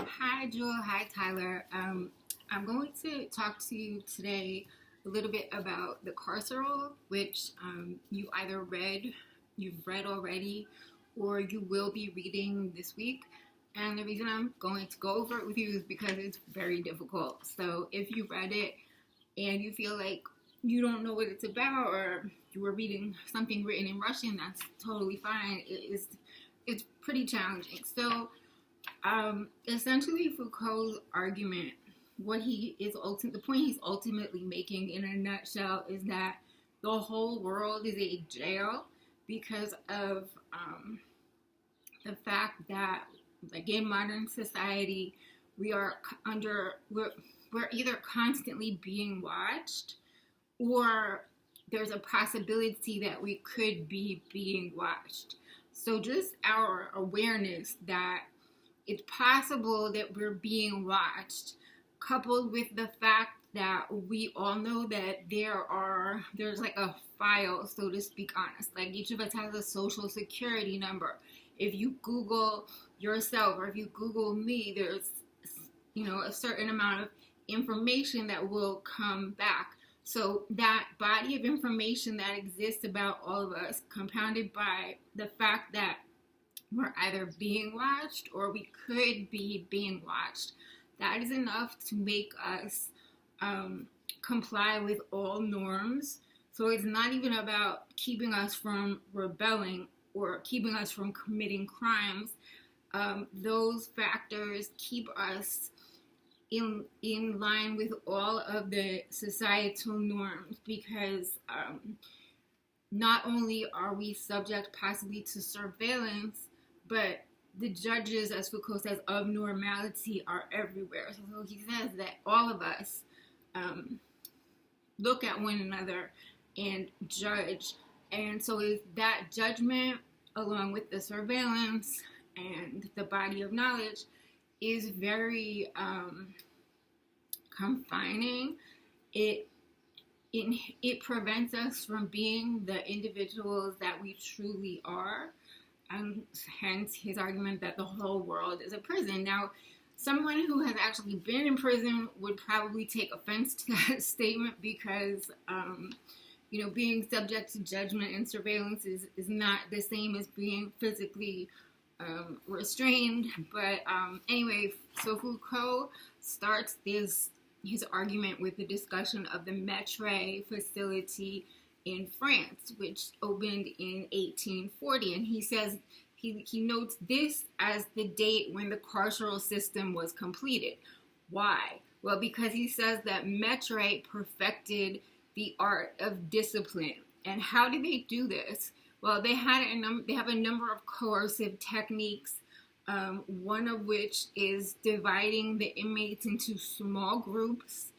Hi, Jewel. Hi, Tyler. I'm going to talk to you today a little bit about the Carceral, which you've read already, or you will be reading this week. And the reason I'm going to go over it with you is because it's very difficult. So if you read it and you feel like you don't know what it's about, or you were reading something written in Russian, that's totally fine. It's pretty challenging. So essentially, Foucault's argument, the point he's ultimately making in a nutshell, is that the whole world is a jail because of the fact that, like in modern society, we are under we're either constantly being watched, or there's a possibility that we could be being watched. So just our awareness that it's possible that we're being watched, coupled with the fact that we all know that there's like a file, so to speak, honest. Like each of us has a social security number. If you Google yourself or if you Google me, there's a certain amount of information that will come back. So that body of information that exists about all of us, compounded by the fact that we're either being watched or we could be being watched, that is enough to make us comply with all norms. So it's not even about keeping us from rebelling or keeping us from committing crimes. Those factors keep us in line with all of the societal norms, because not only are we subject possibly to surveillance, but the judges, as Foucault says, of normality are everywhere. So he says that all of us look at one another and judge. And so is that judgment, along with the surveillance and the body of knowledge, is very confining. It prevents us from being the individuals that we truly are. Hence his argument that the whole world is a prison. Now, someone who has actually been in prison would probably take offense to that statement, because being subject to judgment and surveillance is not the same as being physically restrained. But anyway, so Foucault starts his argument with the discussion of the Mettray facility in France, which opened in 1840. And he says, he notes this as the date when the carceral system was completed. Why? Well, because he says that Mettray perfected the art of discipline. And how did they do this? Well, they have a number of coercive techniques, one of which is dividing the inmates into small groups,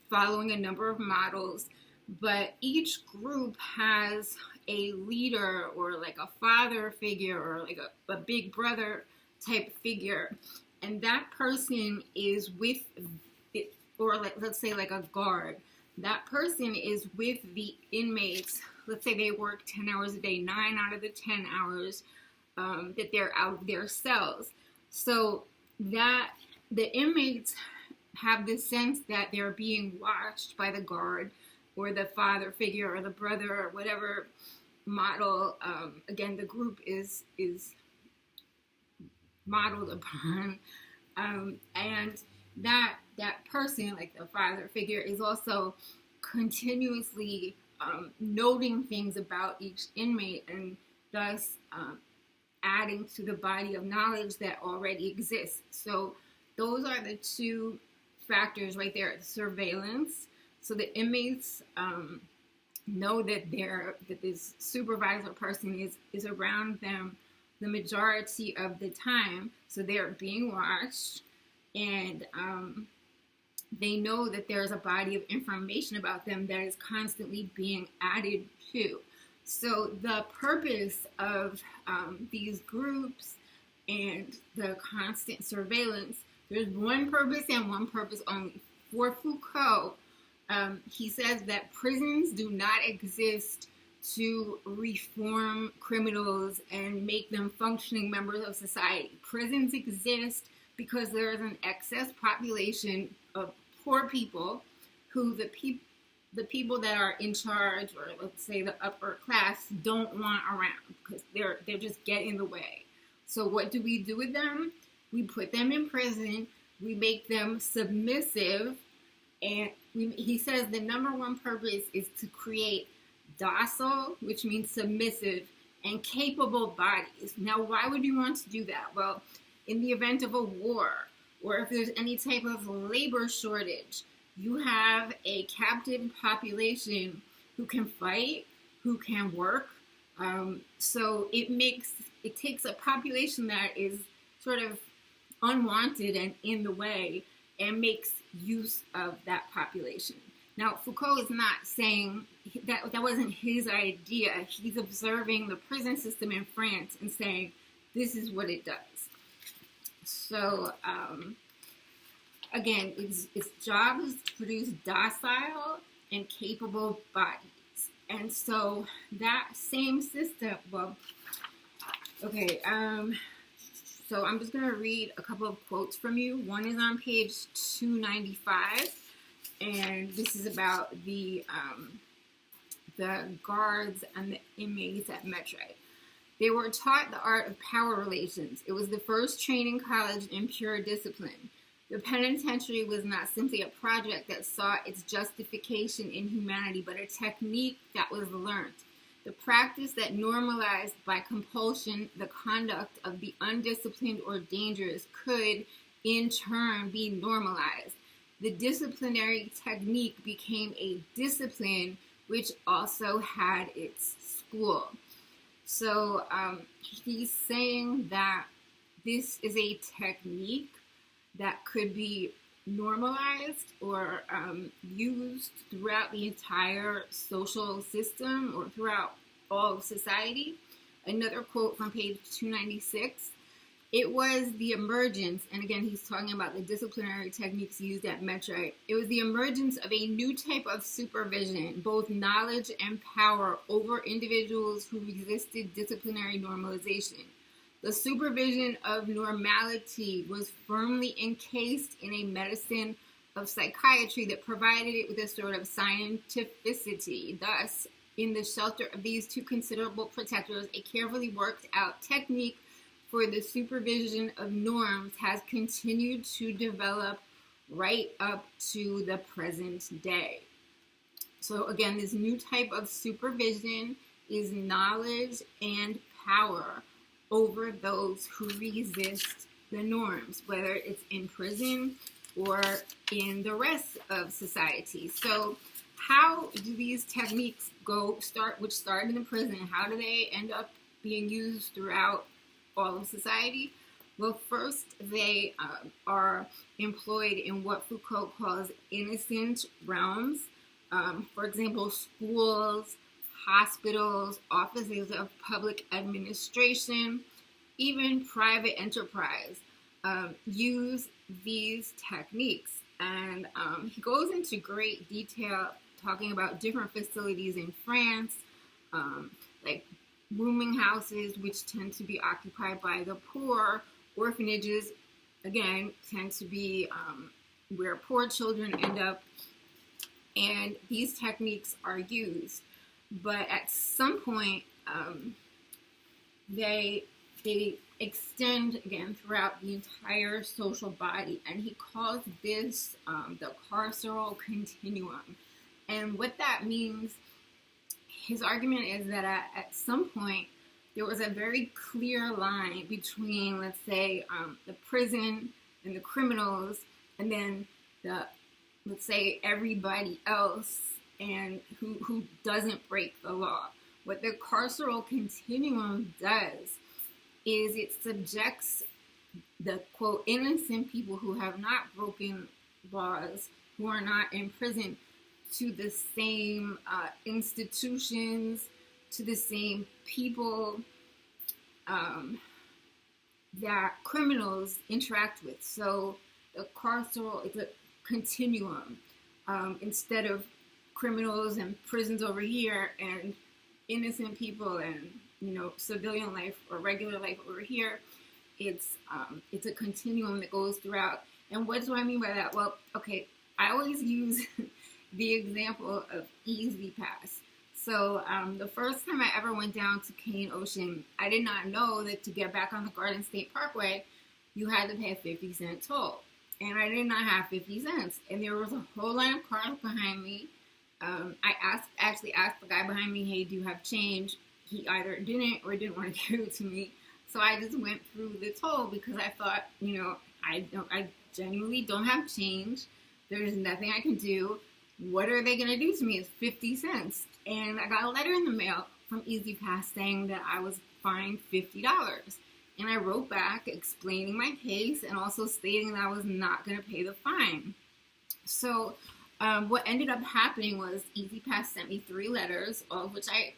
following a number of models. But each group has a leader, or like a father figure, or like a big brother type figure. And that person is with it, or let's say like a guard. That person is with the inmates. Let's say they work 10 hours a day, 9 out of the 10 hours that they're out of their cells. So that the inmates have the sense that they're being watched by the guard, or the father figure, or the brother, or whatever model, again, the group is modeled upon. And that person, like the father figure, is also continuously noting things about each inmate, and thus adding to the body of knowledge that already exists. So those are the two factors right there: surveillance. So the inmates know that this supervisor person is around them the majority of the time, so they're being watched, and they know that there's a body of information about them that is constantly being added to. So the purpose of these groups and the constant surveillance, there's one purpose and one purpose only. For Foucault, he says that prisons do not exist to reform criminals and make them functioning members of society. Prisons exist because there is an excess population of poor people who the people that are in charge, or let's say the upper class, don't want around because they're just getting in the way. So what do we do with them? We put them in prison. We make them submissive, and he says the number one purpose is to create docile, which means submissive, and capable bodies. Now, why would you want to do that? Well, in the event of a war, or if there's any type of labor shortage, you have a captive population who can fight, who can work. So it takes a population that is sort of unwanted and in the way, and makes use of that population. Now, Foucault is not saying that wasn't his idea. He's observing the prison system in France and saying, this is what it does. So, again, its job is to produce docile and capable bodies. And so that same system, so I'm just going to read a couple of quotes from you. One is on page 295, and this is about the guards and the inmates at Mettray. They were taught the art of power relations. It was the first training college in pure discipline. The penitentiary was not simply a project that sought its justification in humanity, but a technique that was learned. The practice that normalized by compulsion the conduct of the undisciplined or dangerous could, in turn, be normalized. The disciplinary technique became a discipline which also had its school. So he's saying that this is a technique that could be normalized or used throughout the entire social system or throughout all of society. Another quote from page 296. It was the emergence, and again he's talking about the disciplinary techniques used at Mettray. It was the emergence of a new type of supervision, both knowledge and power, over individuals who resisted disciplinary normalization. The supervision of normality was firmly encased in a medicine of psychiatry that provided it with a sort of scientificity. Thus, in the shelter of these two considerable protectors, a carefully worked out technique for the supervision of norms has continued to develop right up to the present day. So again, this new type of supervision is knowledge and power over those who resist the norms, whether it's in prison or in the rest of society. So how do these techniques which start in the prison, how do they end up being used throughout all of society? Well, first, they are employed in what Foucault calls innocent realms. For example, schools, hospitals, offices of public administration, even private enterprise use these techniques. And he goes into great detail talking about different facilities in France, like rooming houses, which tend to be occupied by the poor. Orphanages, again, tend to be where poor children end up. And these techniques are used. But at some point, they extend, again, throughout the entire social body. And he calls this the carceral continuum. And what that means, his argument is that at some point, there was a very clear line between, let's say, the prison and the criminals, and then let's say, everybody else and who doesn't break the law. What the carceral continuum does is it subjects the, quote, innocent people who have not broken laws, who are not in prison, to the same institutions, to the same people that criminals interact with. So the carceral is a continuum. Instead of criminals and prisons over here and innocent people and, civilian life or regular life over here, it's a continuum that goes throughout. And what do I mean by that? Well, okay, I always use the example of Easy Pass. So the first time I ever went down to Cane Ocean, I did not know that to get back on the Garden State Parkway, you had to pay a 50-cent toll. And I did not have 50 cents. And there was a whole line of cars behind me. I actually asked the guy behind me, hey, do you have change? He either didn't or didn't want to give it to me. So I just went through the toll because I thought, I genuinely don't have change. There's nothing I can do. What are they going to do to me? It's 50 cents. And I got a letter in the mail from Easy Pass saying that I was fined $50. And I wrote back explaining my case and also stating that I was not going to pay the fine. So what ended up happening was Easy Pass sent me 3 letters, all of which I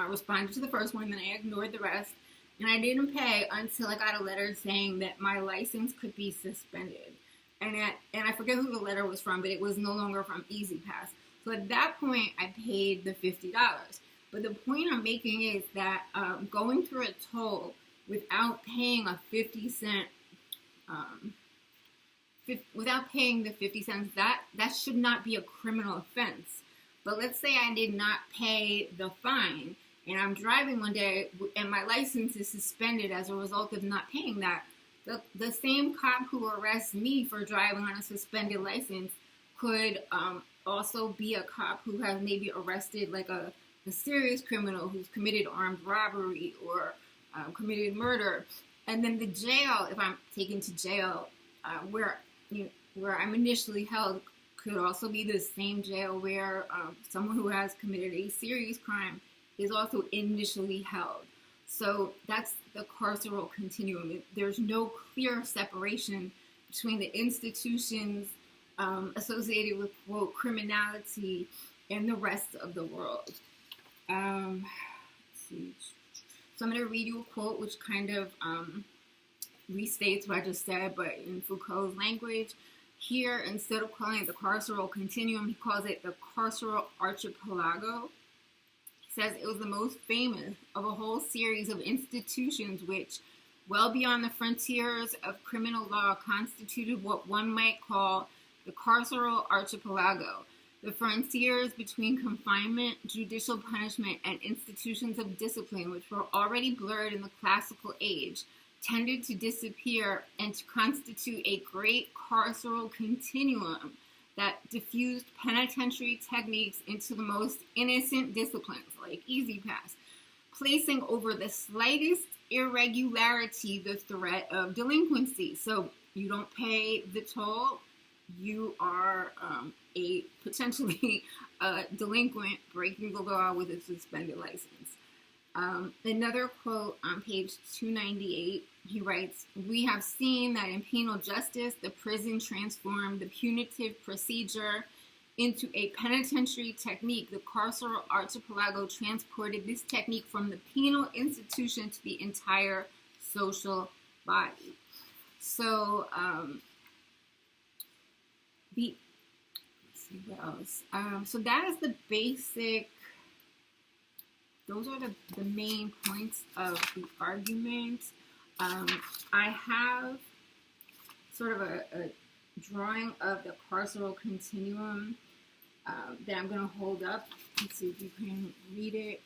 responded to the first one, then I ignored the rest. And I didn't pay until I got a letter saying that my license could be suspended. And I forget who the letter was from, but it was no longer from Easy Pass. So at that point, I paid the $50. But the point I'm making is that going through a toll without paying a 50 cent, without paying the 50 cents, that should not be a criminal offense. But let's say I did not pay the fine, and I'm driving one day, and my license is suspended as a result of not paying that. The same cop who arrests me for driving on a suspended license could also be a cop who has maybe arrested like a serious criminal who's committed armed robbery or committed murder. And then the jail, if I'm taken to jail, where I'm initially held, could also be the same jail where someone who has committed a serious crime is also initially held. So that's the carceral continuum. There's no clear separation between the institutions associated with, quote, criminality and the rest of the world. Let's see. So I'm going to read you a quote which kind of restates what I just said, but in Foucault's language. Here, instead of calling it the carceral continuum, he calls it the carceral archipelago. He says it was the most famous of a whole series of institutions which, well beyond the frontiers of criminal law, constituted what one might call the carceral archipelago. The frontiers between confinement, judicial punishment, and institutions of discipline, which were already blurred in the classical age, tended to disappear and to constitute a great carceral continuum that diffused penitentiary techniques into the most innocent disciplines, like Easy Pass, placing over the slightest irregularity the threat of delinquency. So you don't pay the toll, you are a potentially delinquent breaking the law with a suspended license. Another quote on page 298, he writes, "We have seen that in penal justice, the prison transformed the punitive procedure into a penitentiary technique. The carceral archipelago transported this technique from the penal institution to the entire social body." So, let's see what else. So that is the basic. Those are the main points of the argument. I have sort of a drawing of the carceral continuum that I'm going to hold up. Let's see if you can read it.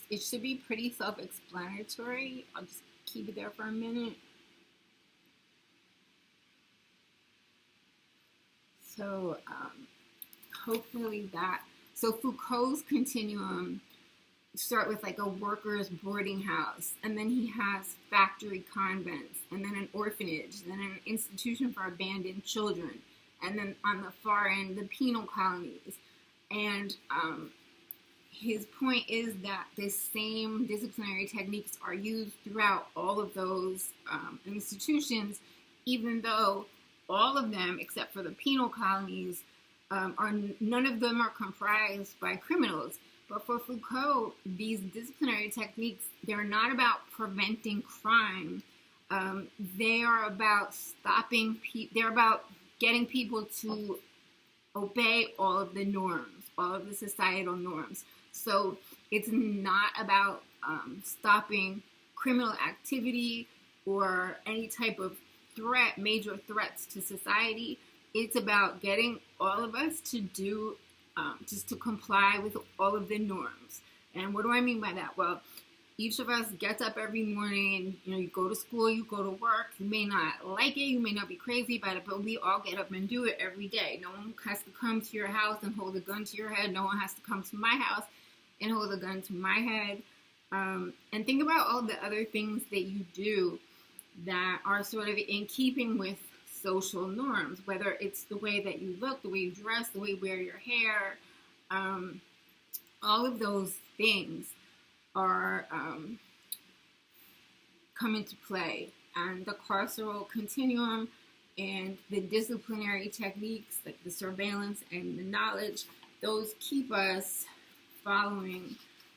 It should be pretty self-explanatory. I'll just keep it there for a minute. So hopefully that. So Foucault's continuum start with like a workers' boarding house, and then he has factory convents, and then an orphanage, then an institution for abandoned children, and then on the far end, the penal colonies. And his point is that the same disciplinary techniques are used throughout all of those institutions, even though all of them, except for the penal colonies, none of them are comprised by criminals. But for Foucault, these disciplinary techniques, they're not about preventing crime. They are about stopping they're about getting people to obey all of the norms, all of the societal norms. So it's not about stopping criminal activity or any type of threat, major threats to society. It's about getting all of us to do, just to comply with all of the norms. And what do I mean by that? Well, each of us gets up every morning and, you go to school, you go to work. You may not like it, you may not be crazy about it, but we all get up and do it every day. No one has to come to your house and hold a gun to your head. No one has to come to my house and hold a gun to my head. And think about all the other things that you do that are sort of in keeping with social norms, whether it's the way that you look, the way you dress, the way you wear your hair. All of those things are come into play, and the carceral continuum and the disciplinary techniques like the surveillance and the knowledge, those keep us following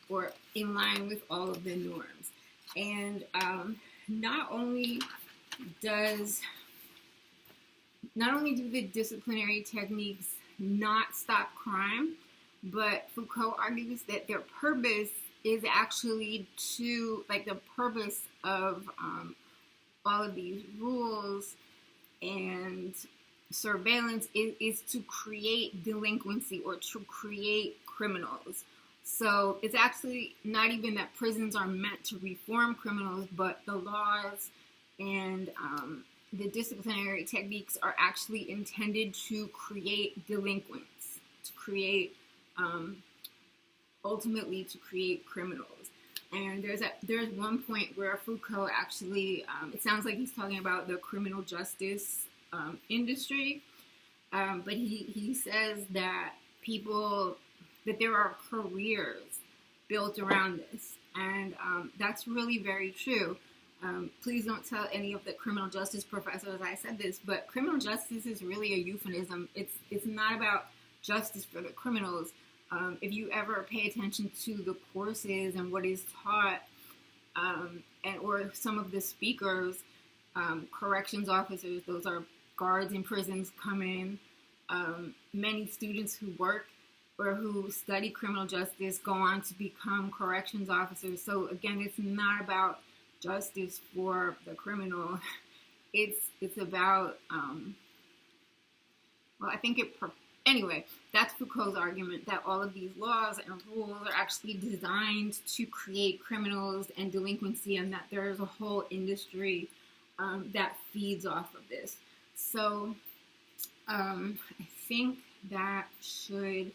or in line with all of the norms. And not only do the disciplinary techniques not stop crime, but Foucault argues that their purpose is actually to, like, the purpose of all of these rules and surveillance is to create delinquency or to create criminals. So it's actually not even that prisons are meant to reform criminals, but the laws and the disciplinary techniques are actually intended to create delinquents, to create ultimately to create criminals. And there's one point where Foucault actually, it sounds like he's talking about the criminal justice industry, but he says that that there are careers built around this, and that's really very true. Please don't tell any of the criminal justice professors I said this, but criminal justice is really a euphemism. It's not about justice for the criminals. If you ever pay attention to the courses and what is taught, or some of the speakers, corrections officers, those are guards in prisons, come in. Many students who work or who study criminal justice go on to become corrections officers. So again, it's not about justice for the criminal. It's about, anyway, that's Foucault's argument, that all of these laws and rules are actually designed to create criminals and delinquency, and that there is a whole industry that feeds off of this. So I think that should,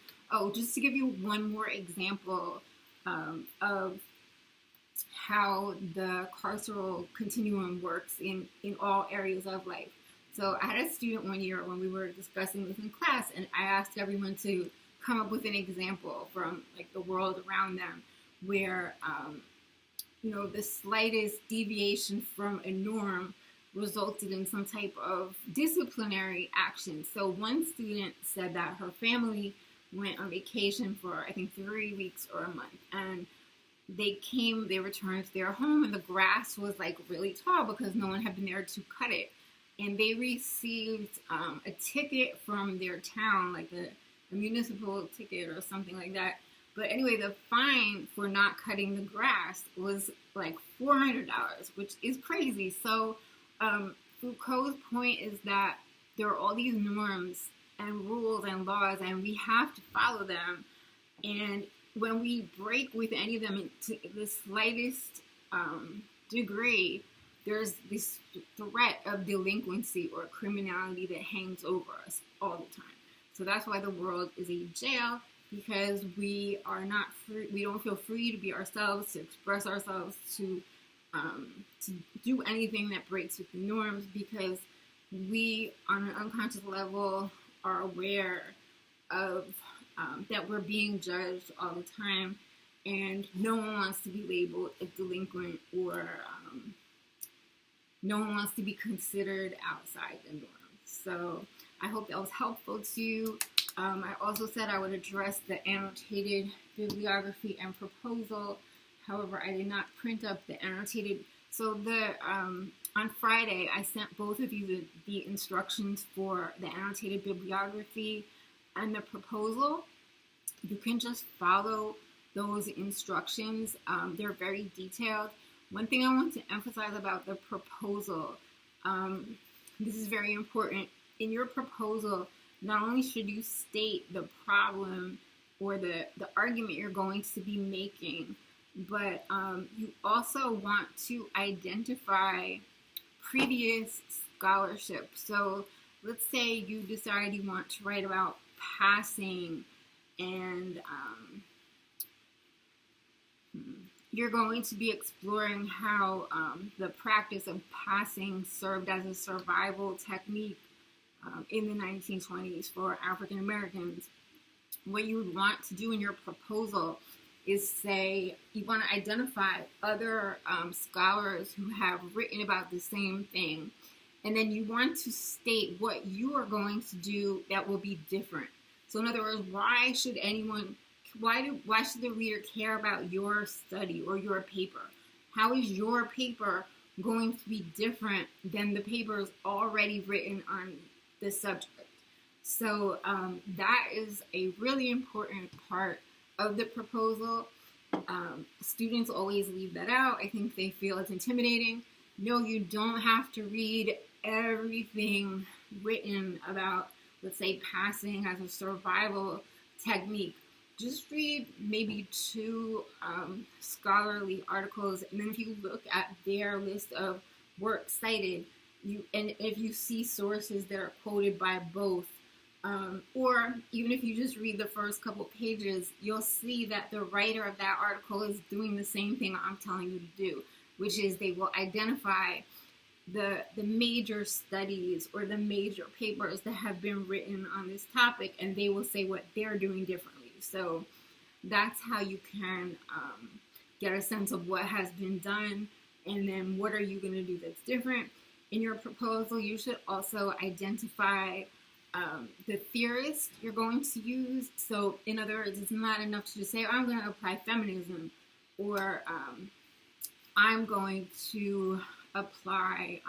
just to give you one more example of how the carceral continuum works in all areas of life. So I had a student one year when we were discussing this in class, and I asked everyone to come up with an example from, like, the world around them where, the slightest deviation from a norm resulted in some type of disciplinary action. So one student said that her family went on vacation for, I think, 3 weeks or a month, and they returned to their home, and the grass was, like, really tall because no one had been there to cut it. And they received a ticket from their town, like a municipal ticket or something like that. But anyway, the fine for not cutting the grass was like $400, which is crazy. So Foucault's point is that there are all these norms and rules and laws, and we have to follow them. And when we break with any of them to the slightest degree, there's this threat of delinquency or criminality that hangs over us all the time. So that's why the world is a jail, because we are not free. We don't feel free to be ourselves, to express ourselves, to do anything that breaks with the norms, because we, on an unconscious level, are aware of that we're being judged all the time, and no one wants to be labeled a delinquent, or no one wants to be considered outside the norms. So I hope that was helpful to you. I also said I would address the annotated bibliography and proposal. However, I did not print up the annotated. So on Friday, I sent both of you the instructions for the annotated bibliography and the proposal. You can just follow those instructions. They're very detailed. One thing I want to emphasize about the proposal, this is very important. In your proposal, not only should you state the problem or the argument you're going to be making, but you also want to identify previous scholarship. So let's say you decide you want to write about passing, and you're going to be exploring how the practice of passing served as a survival technique in the 1920s for African Americans. What you would want to do in your proposal is say you want to identify other scholars who have written about the same thing, and then you want to state what you are going to do that will be different. So in other words, why should the reader care about your study or your paper? How is your paper going to be different than the papers already written on the subject? So that is a really important part of the proposal. Students always leave that out. I think they feel it's intimidating. No, you don't have to read everything written about, let's say, passing as a survival technique. Just read maybe 2 scholarly articles, and then if you look at their list of works cited, and if you see sources that are quoted by both, or even if you just read the first couple pages, you'll see that the writer of that article is doing the same thing I'm telling you to do, which is they will identify the major studies or the major papers that have been written on this topic, and they will say what they're doing differently. So that's how you can get a sense of what has been done, and then what are you going to do that's different. In your proposal, you should also identify the theorist you're going to use. So in other words, it's not enough to just say, oh, I'm going to apply feminism, or I'm going to apply,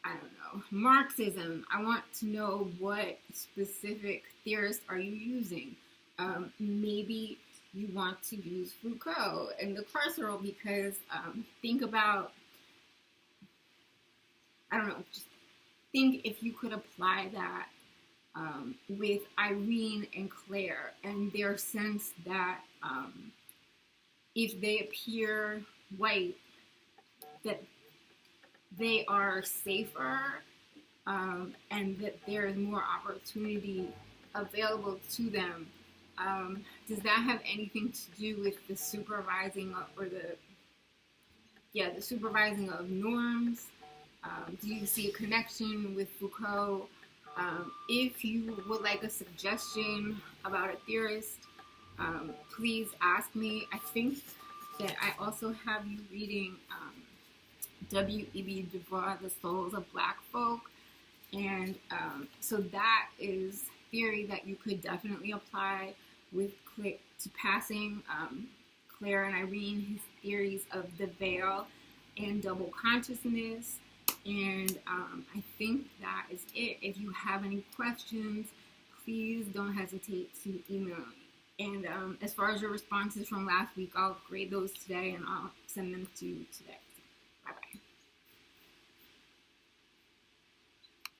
I don't know, Marxism. I want to know what specific theorist are you using. Maybe you want to use Foucault and the Carceral because think about, I don't know, just think if you could apply that with Irene and Claire and their sense that if they appear white, that they are safer and that there is more opportunity available to them. Does that have anything to do with the supervising the supervising of norms? Do you see a connection with Foucault? If you would like a suggestion about a theorist, please ask me. I think that I also have you reading W.E.B. Du Bois, The Souls of Black Folk. And so that is theory that you could definitely apply to passing. Claire and Irene, his theories of the veil and double consciousness. And I think that is it. If you have any questions, please don't hesitate to email me. And as far as your responses from last week, I'll grade those today and I'll send them to you today.